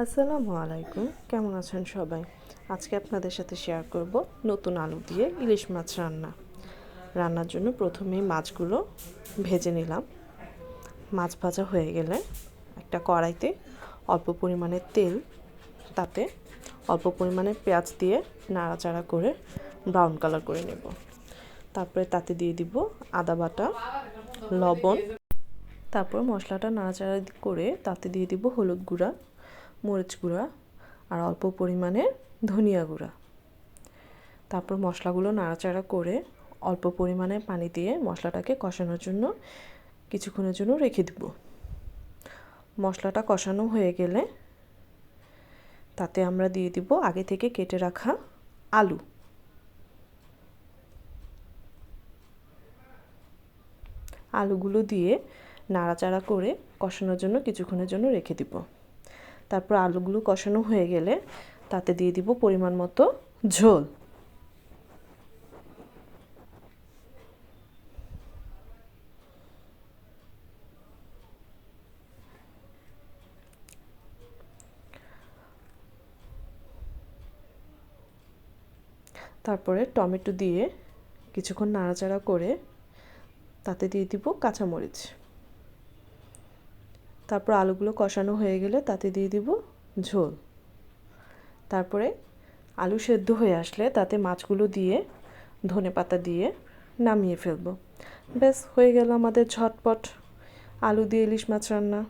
আসসালামু আলাইকুম, কেমন আছেন সবাই? আজকে আপনাদের সাথে শেয়ার করব নতুন আলু দিয়ে ইলিশ মাছ রান্নার জন্য প্রথমেই মাছগুলো ভেজে নিলাম। মাছ ভাজা হয়ে গেলে একটা কড়াইতে অল্প পরিমাণে তেল, তাতে অল্প পরিমাণে পেঁয়াজ দিয়ে নাড়াচাড়া করে ব্রাউন কালার করে নেব। তারপরে তাতে দিয়ে দিব আদা বাটা, লবণ। তারপর মশলাটা নাড়াচাড়া করে তাতে দিয়ে দিব হলুদ গুঁড়া, মরিচ গুঁড়া আর অল্প পরিমাণে ধনিয়া গুঁড়া। তারপর মশলাগুলো নাড়াচাড়া করে অল্প পরিমাণে পানি দিয়ে মশলাটাকে কষানোর জন্য কিছুক্ষণের জন্য রেখে দেব। মশলাটা কষানো হয়ে গেলে তাতে আমরা দিয়ে দিব আগে থেকে কেটে রাখা আলু। আলুগুলো দিয়ে নাড়াচাড়া করে কষানোর জন্য কিছুক্ষণের জন্য রেখে দিব। তারপর আলুগুলো কষানো হয়ে গেলে তাতে দিয়ে দিব পরিমাণ মতো ঝোল। তারপরে টমেটো দিয়ে কিছুক্ষণ নাড়াচাড়া করে তাতে দিয়ে দিব কাঁচামরিচ। তারপর আলুগুলো কষানো হয়ে গেলে তাতে দিয়ে দিব ঝোল। তারপরে আলু সেদ্ধ হয়ে আসলে তাতে মাছগুলো দিয়ে ধনেপাতা দিয়ে নামিয়ে ফেলবো। ব্যাস, হয়ে গেল আমাদের ঝটপট আলু দিয়ে ইলিশ মাছ রান্না।